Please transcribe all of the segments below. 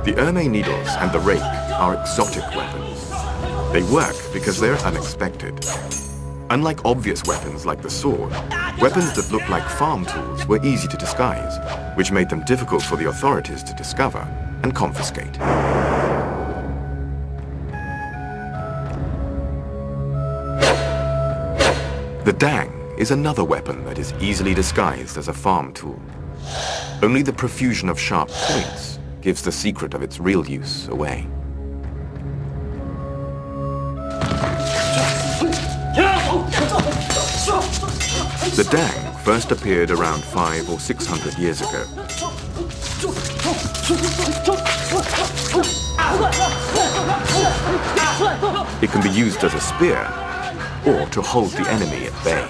The ARME needles and the rake are exotic weapons. They work because they're unexpected. Unlike obvious weapons like the sword, weapons that look like farm tools were easy to disguise, which made them difficult for the authorities to discover and confiscate. The dang is another weapon that is easily disguised as a farm tool. Only the profusion of sharp points gives the secret of its real use away. The dang first appeared around 500 or 600 years ago. It can be used as a spear or to hold the enemy at bay.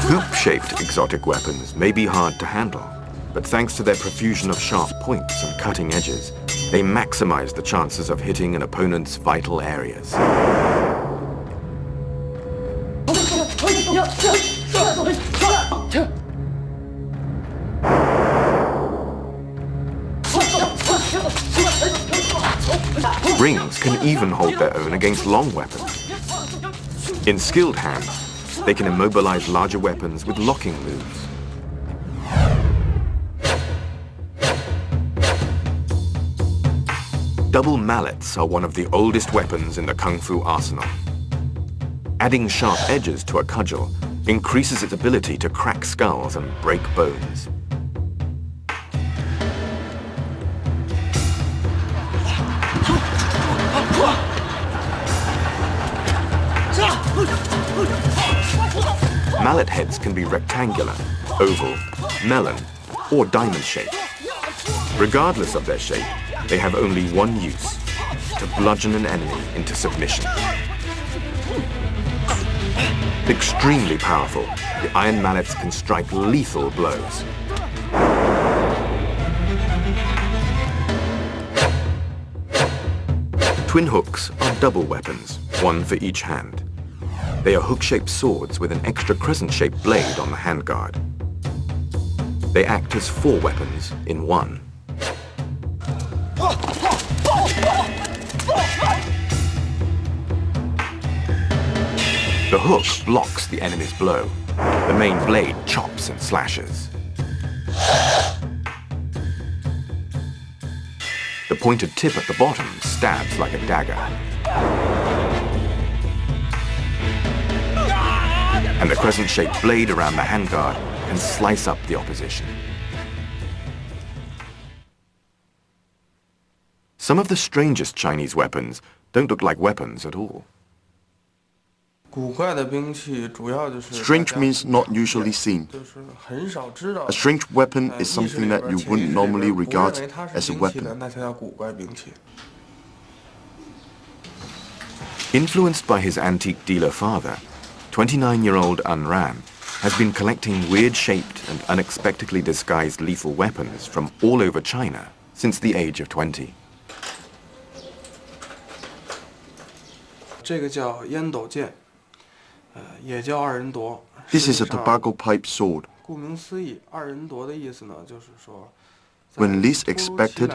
Hoop-shaped exotic weapons may be hard to handle, but thanks to their profusion of sharp points and cutting edges, they maximize the chances of hitting an opponent's vital areas. Rings can even hold their own against long weapons. In skilled hands, they can immobilize larger weapons with locking moves. Double mallets are one of the oldest weapons in the Kung Fu arsenal. Adding sharp edges to a cudgel increases its ability to crack skulls and break bones. Mallet heads can be rectangular, oval, melon, or diamond-shaped. Regardless of their shape, they have only one use: to bludgeon an enemy into submission. Extremely powerful, the iron mallets can strike lethal blows. Twin hooks are double weapons, one for each hand. They are hook-shaped swords with an extra crescent-shaped blade on the handguard. They act as 4 weapons in one. The hook blocks the enemy's blow. The main blade chops and slashes. The pointed tip at the bottom stabs like a dagger. And the crescent-shaped blade around the handguard can slice up the opposition. Some of the strangest Chinese weapons don't look like weapons at all. Strange means not usually seen. A strange weapon is something that you wouldn't normally regard as a weapon. Influenced by his antique dealer father, 29-year-old Ran has been collecting weird-shaped and unexpectedly disguised lethal weapons from all over China since the age of 20. This is a tobacco pipe sword. When least expected,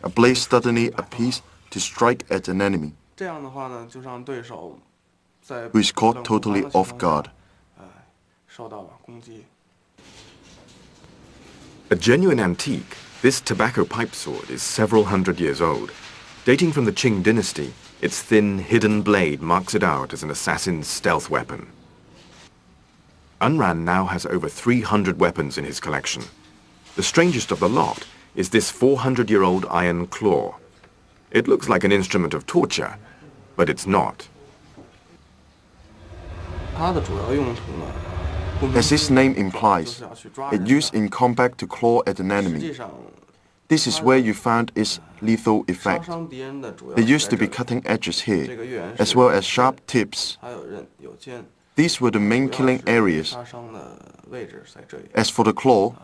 a blade suddenly appears to strike at an enemy, who is caught totally off guard. A genuine antique, this tobacco pipe sword is several hundred years old. Dating from the Qing dynasty, its thin, hidden blade marks it out as an assassin's stealth weapon. Ran now has over 300 weapons in his collection. The strangest of the lot is this 400-year-old iron claw. It looks like an instrument of torture, but it's not. As its name implies, it's used in combat to claw at an enemy. This is where you found its lethal effect. There used to be cutting edges here, as well as sharp tips. These were the main killing areas. As for the claw,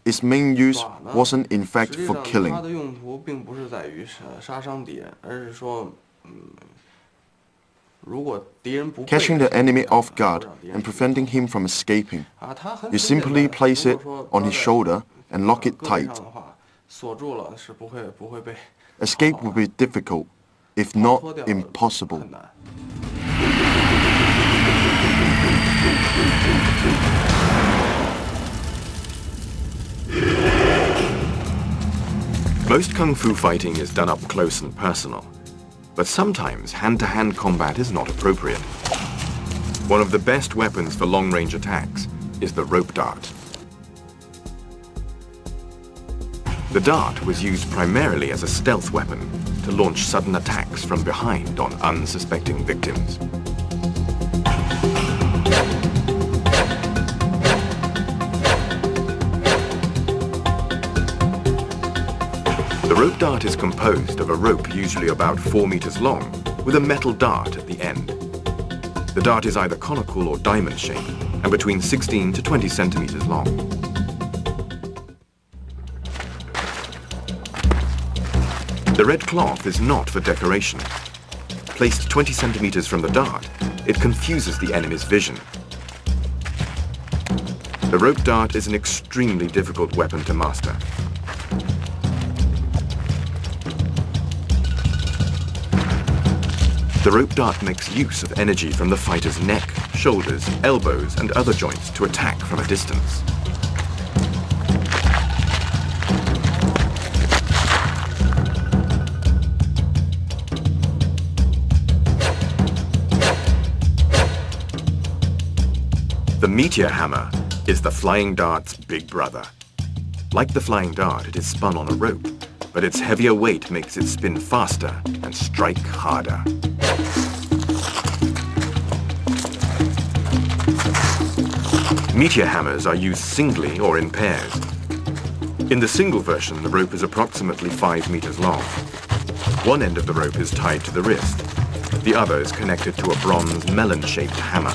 its main use wasn't in fact for killing. Catching the enemy off guard and preventing him from escaping. You simply place it on his shoulder and lock it tight. Escape will be difficult, if not impossible. Most kung fu fighting is done up close and personal, but sometimes hand-to-hand combat is not appropriate. One of the best weapons for long-range attacks is the rope dart. The dart was used primarily as a stealth weapon to launch sudden attacks from behind on unsuspecting victims. The rope dart is composed of a rope usually about 4 meters long with a metal dart at the end. The dart is either conical or diamond shaped and between 16 to 20 centimeters long. The red cloth is not for decoration. Placed 20 centimeters from the dart, it confuses the enemy's vision. The rope dart is an extremely difficult weapon to master. The rope dart makes use of energy from the fighter's neck, shoulders, elbows, and other joints to attack from a distance. The meteor hammer is the flying dart's big brother. Like the flying dart, it is spun on a rope, but its heavier weight makes it spin faster and strike harder. Meteor hammers are used singly or in pairs. In the single version, the rope is approximately 5 meters long. One end of the rope is tied to the wrist. The other is connected to a bronze melon-shaped hammer.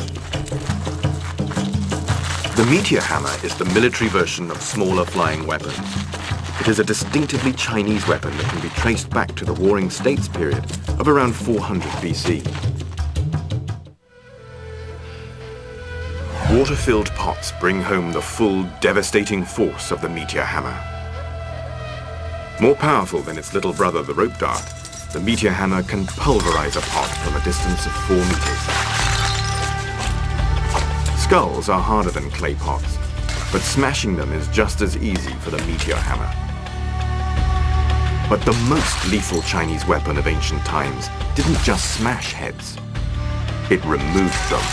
The meteor hammer is the military version of smaller flying weapons. It is a distinctively Chinese weapon that can be traced back to the Warring States period of around 400 BC. Water-filled pots bring home the full, devastating force of the meteor hammer. More powerful than its little brother, the rope dart, the meteor hammer can pulverize a pot from a distance of 4 meters. Skulls are harder than clay pots, but smashing them is just as easy for the meteor hammer. But the most lethal Chinese weapon of ancient times didn't just smash heads, it removed them.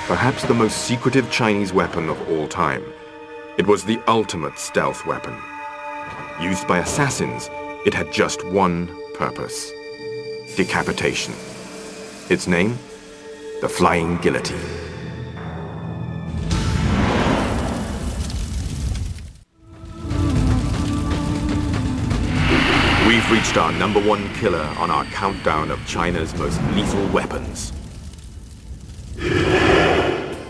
Perhaps the most secretive Chinese weapon of all time. It was the ultimate stealth weapon. Used by assassins, it had just one purpose: decapitation. Its name? The flying guillotine. We've reached our #1 killer on our countdown of China's most lethal weapons.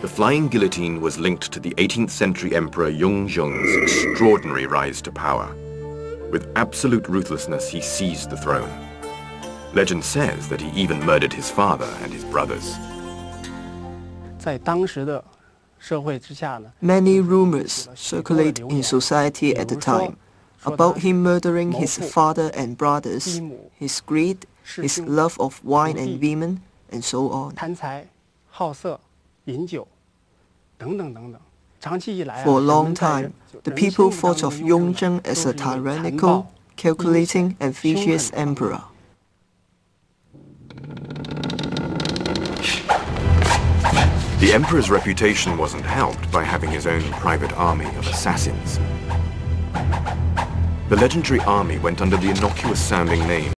The flying guillotine was linked to the 18th century Emperor Yongzheng's extraordinary rise to power. With absolute ruthlessness, he seized the throne. Legend says that he even murdered his father and his brothers. Many rumors circulate in society at the time about him murdering his father and brothers, his greed, his love of wine and women, and so on. For a long time, the people thought of Yongzheng as a tyrannical, calculating, and vicious emperor. The emperor's reputation wasn't helped by having his own private army of assassins. The legendary army went under the innocuous-sounding name